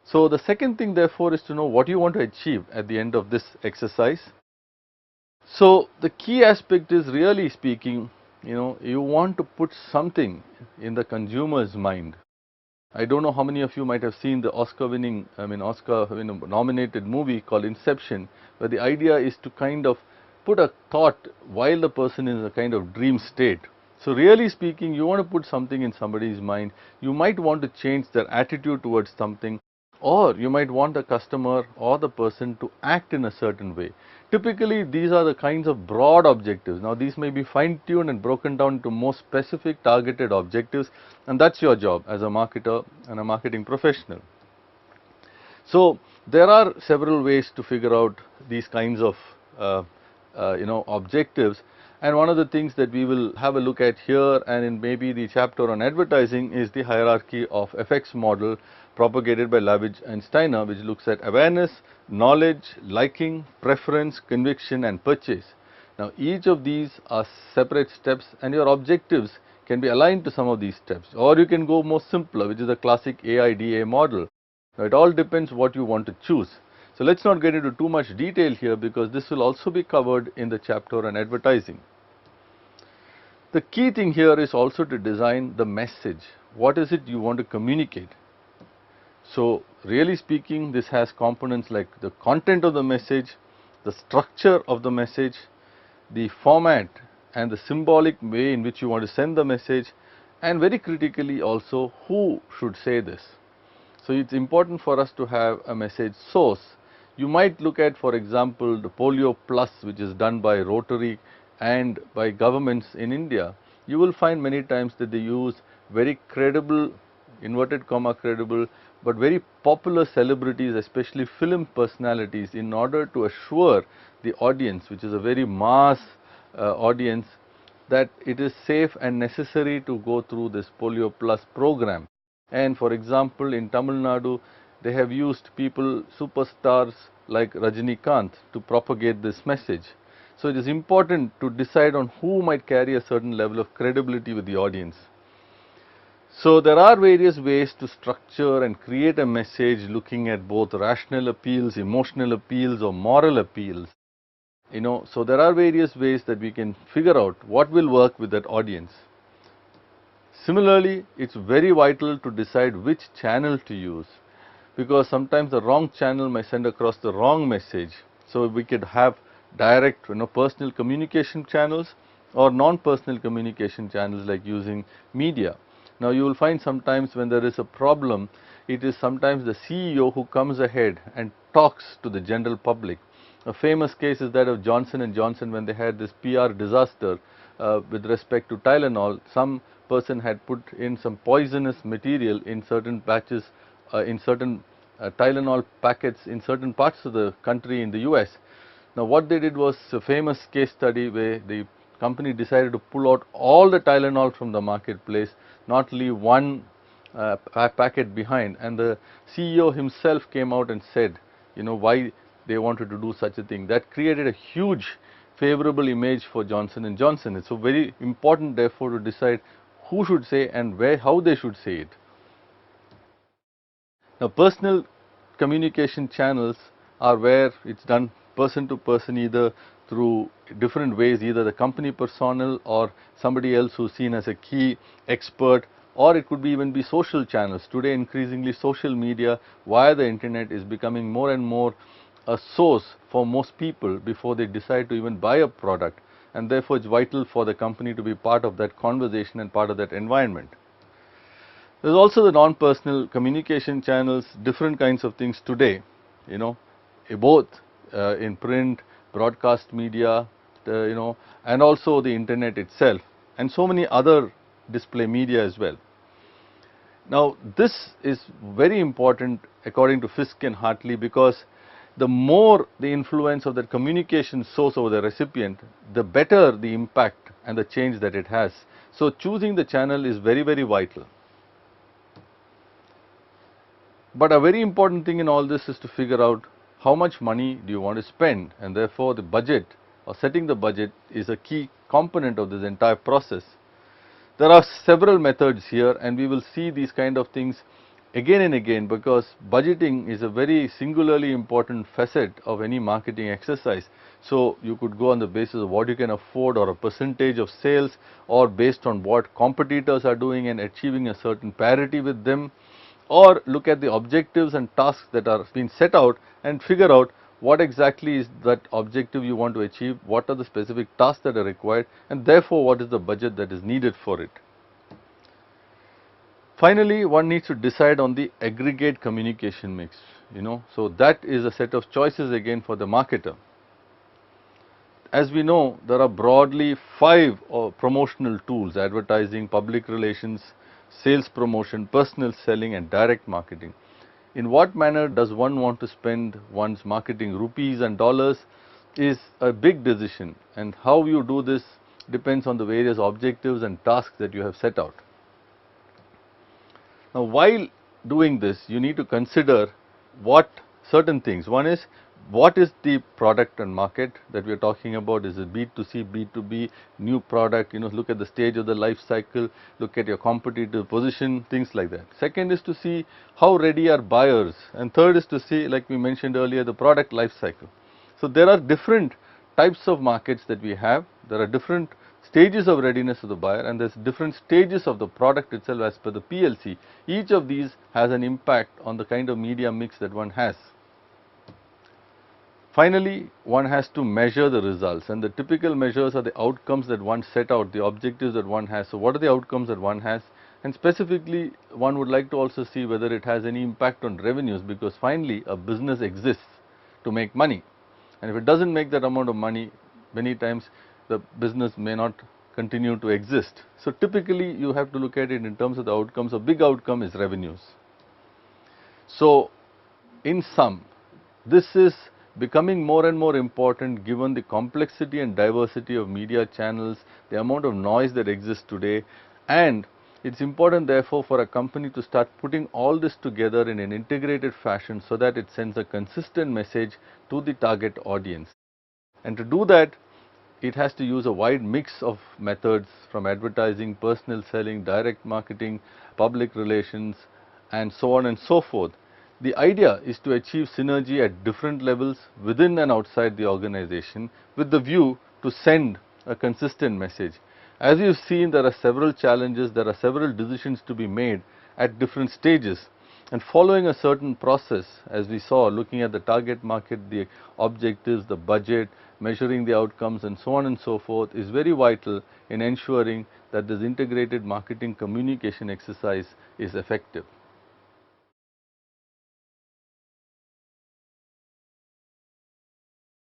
So, the second thing therefore is to know what you want to achieve at the end of this exercise. So, the key aspect is really speaking, you want to put something in the consumer's mind. I don't know how many of you might have seen the Oscar nominated movie called Inception, where the idea is to kind of put a thought while the person is in a kind of dream state. So really speaking, you want to put something in somebody's mind. You might want to change their attitude towards something, or you might want the customer or the person to act in a certain way. Typically, these are the kinds of broad objectives. Now, these may be fine-tuned and broken down to more specific targeted objectives, and that's your job as a marketer and a marketing professional. So, there are several ways to figure out these kinds of objectives, and one of the things that we will have a look at here and in maybe the chapter on advertising is the hierarchy of effects model propagated by Lavage and Steiner, which looks at awareness, knowledge, liking, preference, conviction and purchase. Now, each of these are separate steps and your objectives can be aligned to some of these steps, or you can go more simpler, which is the classic AIDA model. Now, it all depends what you want to choose. So, let us not get into too much detail here because this will also be covered in the chapter on advertising. The key thing here is also to design the message. What is it you want to communicate? So, really speaking, this has components like the content of the message, the structure of the message, the format and the symbolic way in which you want to send the message, and very critically also who should say this. So, it is important for us to have a message source. You might look at, for example, the Polio Plus, which is done by Rotary and by governments in India. You will find many times that they use very credible, inverted comma credible, but very popular celebrities, especially film personalities, in order to assure the audience, which is a very mass audience, that it is safe and necessary to go through this Polio Plus program. And for example, in Tamil Nadu, they have used people, superstars like Rajinikanth to propagate this message. So, it is important to decide on who might carry a certain level of credibility with the audience. So, there are various ways to structure and create a message looking at both rational appeals, emotional appeals or moral appeals. So there are various ways that we can figure out what will work with that audience. Similarly, it's very vital to decide which channel to use, because sometimes the wrong channel may send across the wrong message. So we could have direct, personal communication channels or non-personal communication channels like using media. Now you will find sometimes when there is a problem, it is sometimes the CEO who comes ahead and talks to the general public. A famous case is that of Johnson & Johnson when they had this PR disaster with respect to Tylenol. Some person had put in some poisonous material in certain batches, in certain Tylenol packets in certain parts of the country in the US. Now what they did was a famous case study where the company decided to pull out all the Tylenol from the marketplace, not leave one packet behind, and the CEO himself came out and said, why they wanted to do such a thing. That created a huge favorable image for Johnson & Johnson. It's so very important therefore to decide who should say and how they should say it. Now, personal communication channels are where it's done person to person, either through different ways, either the company personnel or somebody else who's seen as a key expert, or it could even be social channels. Today increasingly social media via the internet is becoming more and more a source for most people before they decide to even buy a product, and therefore it's vital for the company to be part of that conversation and part of that environment. There is also the non-personal communication channels, different kinds of things today, both in print, broadcast media, and also the internet itself, and so many other display media as well. Now, this is very important according to Fiske and Hartley, because the more the influence of the communication source over the recipient, the better the impact and the change that it has. So, choosing the channel is very, very vital. But a very important thing in all this is to figure out how much money do you want to spend, and therefore the budget or setting the budget is a key component of this entire process. There are several methods here, and we will see these kind of things again and again, because budgeting is a very singularly important facet of any marketing exercise. So, you could go on the basis of what you can afford or a percentage of sales, or based on what competitors are doing and achieving a certain parity with them, or look at the objectives and tasks that are being set out and figure out what exactly is that objective you want to achieve, what are the specific tasks that are required, and therefore what is the budget that is needed for it. Finally, one needs to decide on the aggregate communication mix, so that is a set of choices again for the marketer. As we know, there are broadly 5 promotional tools: advertising, public relations, sales promotion, personal selling and direct marketing. In what manner does one want to spend one's marketing rupees and dollars is a big decision, and how you do this depends on the various objectives and tasks that you have set out. Now, while doing this, you need to consider what certain things. One is, what is the product and market that we are talking about? Is it B2C, B2B, new product, look at the stage of the life cycle, look at your competitive position, things like that. Second is to see how ready are buyers, and third is to see, like we mentioned earlier, the product life cycle. So, there are different types of markets that we have. There are different stages of readiness of the buyer, and there's different stages of the product itself as per the PLC. Each of these has an impact on the kind of media mix that one has. Finally, one has to measure the results, and the typical measures are the outcomes that one set out, the objectives that one has. So, what are the outcomes that one has? And specifically, one would like to also see whether it has any impact on revenues, because finally a business exists to make money, and if it doesn't make that amount of money, many times the business may not continue to exist. So, typically you have to look at it in terms of the outcomes. A big outcome is revenues. So, in sum, this is becoming more and more important given the complexity and diversity of media channels, the amount of noise that exists today, and it is important therefore for a company to start putting all this together in an integrated fashion, so that it sends a consistent message to the target audience. And to do that, it has to use a wide mix of methods, from advertising, personal selling, direct marketing, public relations, and so on and so forth. The idea is to achieve synergy at different levels within and outside the organization, with the view to send a consistent message. As you have seen, there are several challenges, there are several decisions to be made at different stages, and following a certain process, as we saw, looking at the target market, the objectives, the budget, measuring the outcomes and so on and so forth, is very vital in ensuring that this integrated marketing communication exercise is effective.